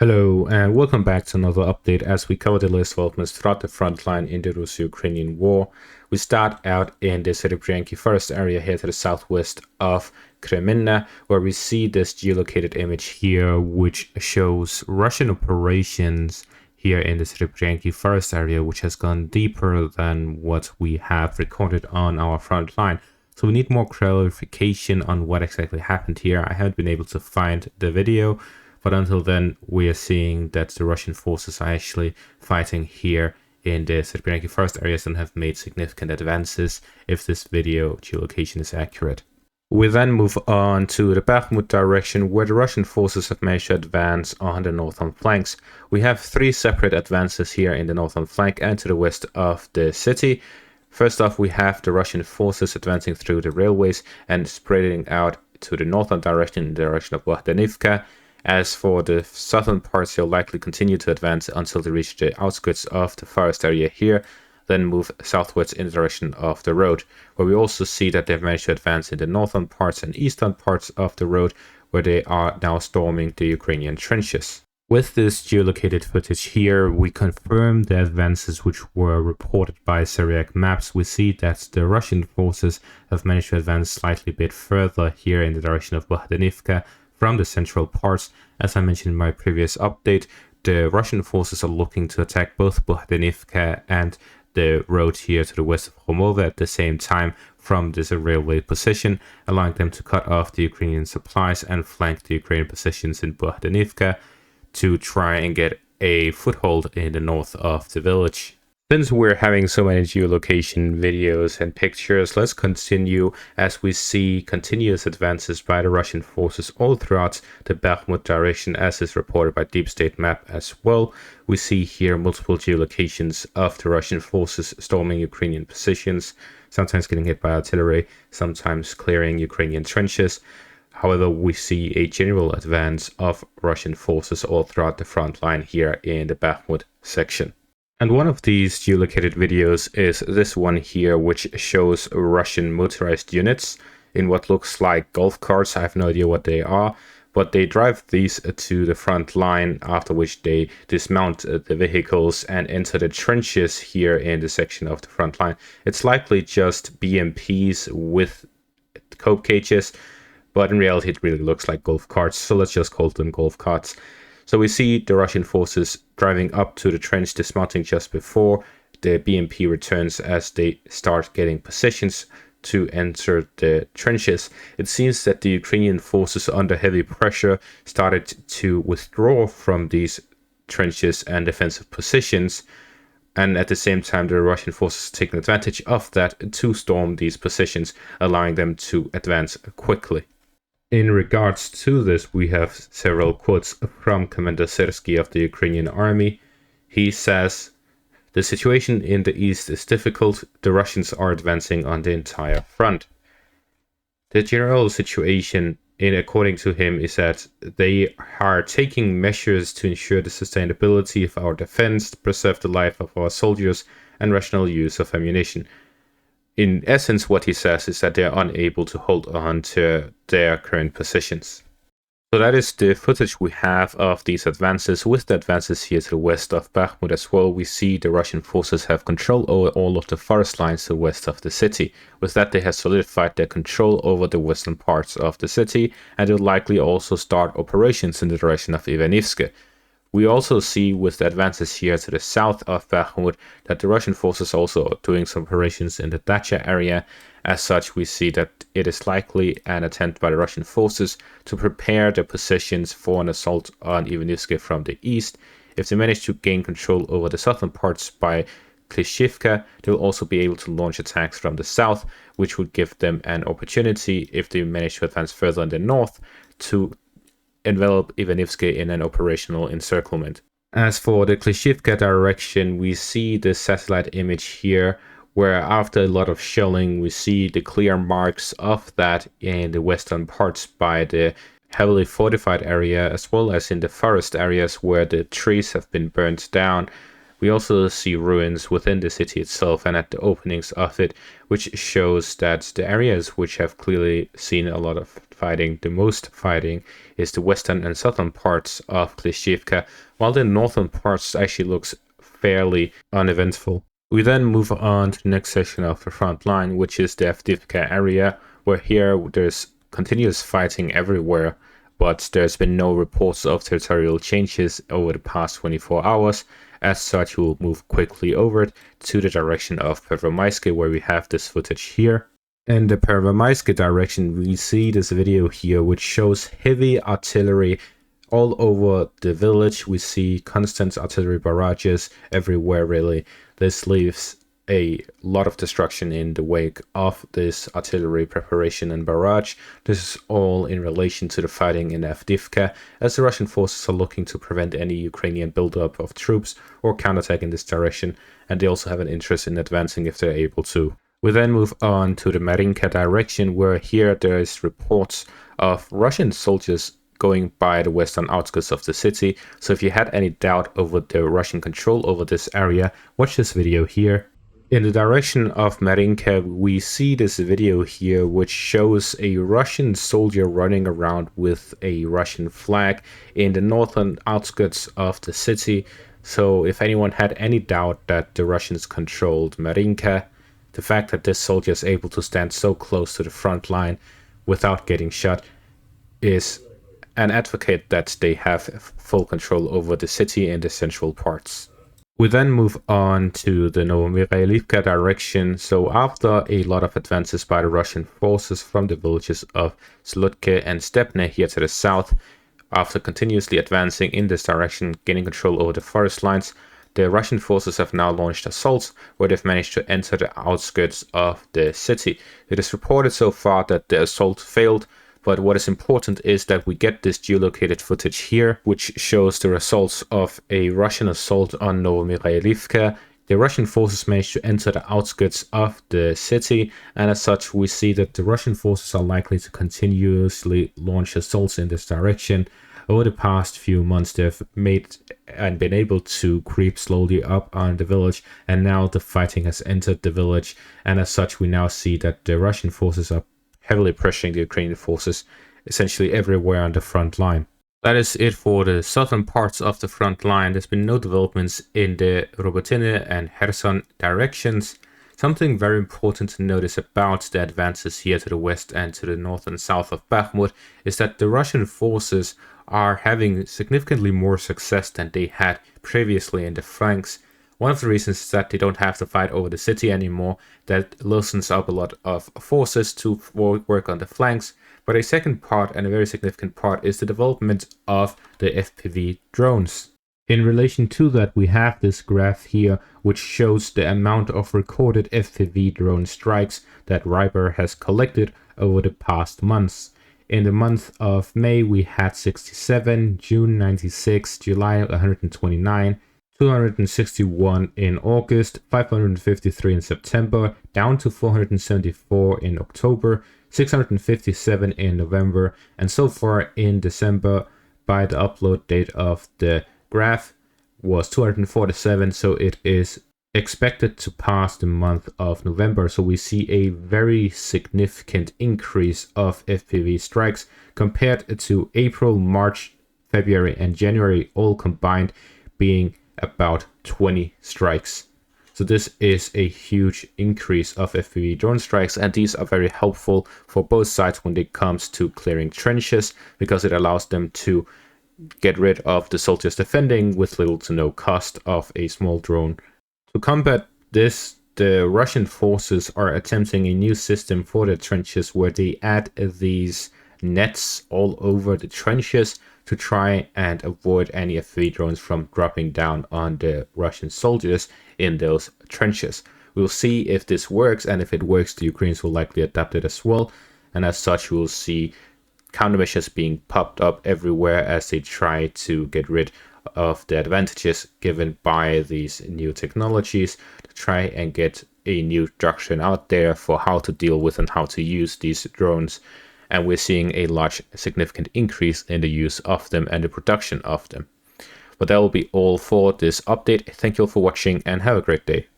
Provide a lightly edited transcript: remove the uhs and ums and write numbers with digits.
Hello and welcome back to another update as we cover the latest developments throughout the front line in the Russo-Ukrainian war. We start out in the Serebrenki forest area here to the southwest of Kremmina, where we see this geolocated image here which shows Russian operations here in the Serebrenki forest area, which has gone deeper than what we have recorded on our front line. So we need more clarification on what exactly happened here. I haven't been able to find the video, but until then, we are seeing that the Russian forces are actually fighting here in the Serebrenki forest areas and have made significant advances if this video geolocation is accurate. We then move on to the Bakhmut direction, where the Russian forces have managed to advance on the northern flanks. We have three separate advances here in the northern flank and to the west of the city. First off, we have the Russian forces advancing through the railways and spreading out to the northern direction in the direction of Avdiivka. As for the southern parts, they'll likely continue to advance until they reach the outskirts of the forest area here, then move southwards in the direction of the road, where we also see that they've managed to advance in the northern parts and eastern parts of the road, where they are now storming the Ukrainian trenches. With this geolocated footage here, we confirm the advances which were reported by Syriac maps. We see that the Russian forces have managed to advance slightly bit further here in the direction of Avdiivka from the central parts. As I mentioned in my previous update, the Russian forces are looking to attack both Avdiivka and the road here to the west of Homova at the same time from this railway position, allowing them to cut off the Ukrainian supplies and flank the Ukrainian positions in Avdiivka to try and get a foothold in the north of the village. Since we're having so many geolocation videos and pictures, let's continue as we see continuous advances by the Russian forces all throughout the Bakhmut direction, as is reported by Deep State Map as well. We see here multiple geolocations of the Russian forces storming Ukrainian positions, sometimes getting hit by artillery, sometimes clearing Ukrainian trenches. However, we see a general advance of Russian forces all throughout the front line here in the Bakhmut section. And one of these geolocated videos is this one here, which shows Russian motorized units in what looks like golf carts. I have no idea what they are, but they drive these to the front line, after which they dismount the vehicles and enter the trenches here in the section of the front line. It's likely just BMPs with cope cages, but in reality it really looks like golf carts, so let's just call them golf carts. So we see the Russian forces driving up to the trench, dismounting just before the BMP returns as they start getting positions to enter the trenches. It seems that the Ukrainian forces under heavy pressure started to withdraw from these trenches and defensive positions, and at the same time the Russian forces taking advantage of that to storm these positions, allowing them to advance quickly. In regards to this, we have several quotes from Commander Sersky of the Ukrainian army. He says, "The situation in the east is difficult. The Russians are advancing on the entire front." The general situation, according to him, is that they are taking measures to ensure the sustainability of our defense, preserve the life of our soldiers, and rational use of ammunition. In essence, what he says is that they are unable to hold on to their current positions. So that is the footage we have of these advances. With the advances here to the west of Bakhmut as well, we see the Russian forces have control over all of the forest lines to the west of the city. With that, they have solidified their control over the western parts of the city, and will likely also start operations in the direction of Ivanivsk. We also see with the advances here to the south of Bakhmut that the Russian forces are also doing some operations in the Dacha area. As such, we see that it is likely an attempt by the Russian forces to prepare their positions for an assault on Ivanivsk from the east. If they manage to gain control over the southern parts by Klishivka, they will also be able to launch attacks from the south, which would give them an opportunity, if they manage to advance further in the north, to envelop Ivanivsk in an operational encirclement. As for the Klishivka direction, we see the satellite image here, where after a lot of shelling, we see the clear marks of that in the western parts by the heavily fortified area, as well as in the forest areas where the trees have been burnt down. We also see ruins within the city itself and at the openings of it, which shows that the areas which have clearly seen a lot of fighting. The most fighting is the western and southern parts of Klishchiivka, while the northern parts actually looks fairly uneventful. We then move on to the next section of the front line, which is the Avdiivka area, where here there's continuous fighting everywhere, but there's been no reports of territorial changes over the past 24 hours. As such, we'll move quickly over to the direction of Pervomaiske, where we have this footage here. In the Pervomaiske direction, we see this video here, which shows heavy artillery all over the village. We see constant artillery barrages everywhere, really. This leaves a lot of destruction in the wake of this artillery preparation and barrage. This is all in relation to the fighting in Avdiivka, as the Russian forces are looking to prevent any Ukrainian buildup of troops or counterattack in this direction, and they also have an interest in advancing if they're able to. We then move on to the Marinka direction, where here there is reports of Russian soldiers going by the western outskirts of the city. So if you had any doubt over the Russian control over this area, watch this video here. In the direction of Marinka, we see this video here, which shows a Russian soldier running around with a Russian flag in the northern outskirts of the city. So if anyone had any doubt that the Russians controlled Marinka, the fact that this soldier is able to stand so close to the front line without getting shot is an advocate that they have full control over the city and the central parts. We then move on to the Novomykhailivka direction. So after a lot of advances by the Russian forces from the villages of Slutke and Stepne here to the south, after continuously advancing in this direction, gaining control over the forest lines, the Russian forces have now launched assaults where they've managed to enter the outskirts of the city. It is reported so far that the assault failed, but what is important is that we get this geolocated footage here, which shows the results of a Russian assault on Novomykhailivka. The Russian forces managed to enter the outskirts of the city, and as such we see that the Russian forces are likely to continuously launch assaults in this direction. Over the past few months, they've made and been able to creep slowly up on the village, and now the fighting has entered the village, and as such we now see that the Russian forces are heavily pressuring the Ukrainian forces essentially everywhere on the front line. That is it for the southern parts of the front line. There's been no developments in the Robotyne and Kherson directions. Something very important to notice about the advances here to the west and to the north and south of Bakhmut is that the Russian forces are having significantly more success than they had previously in the flanks. One of the reasons is that they don't have to fight over the city anymore. That loosens up a lot of forces to work on the flanks. But a second part, and a very significant part, is the development of the FPV drones. In relation to that, we have this graph here, which shows the amount of recorded FPV drone strikes that Ryber has collected over the past months. In the month of May, we had 67, June 96, July 129, 261 in August, 553 in September, down to 474 in October, 657 in November, and so far in December, by the upload date of the graph, was 247, so it is expected to pass the month of November. So we see a very significant increase of FPV strikes compared to April, March, February, and January, all combined being about 20 strikes. So this is a huge increase of FPV drone strikes, and these are very helpful for both sides when it comes to clearing trenches, because it allows them to get rid of the soldiers defending with little to no cost of a small drone. To combat this, the Russian forces are attempting a new system for the trenches where they add these nets all over the trenches to try and avoid any FPV drones from dropping down on the Russian soldiers in those trenches. We'll see if this works, and if it works, the Ukrainians will likely adapt it as well. And as such, we'll see countermeasures being popped up everywhere as they try to get rid of the advantages given by these new technologies, to try and get a new doctrine out there for how to deal with and how to use these drones. And we're seeing a large significant increase in the use of them and the production of them. But that will be all for this update. Thank you all for watching and have a great day.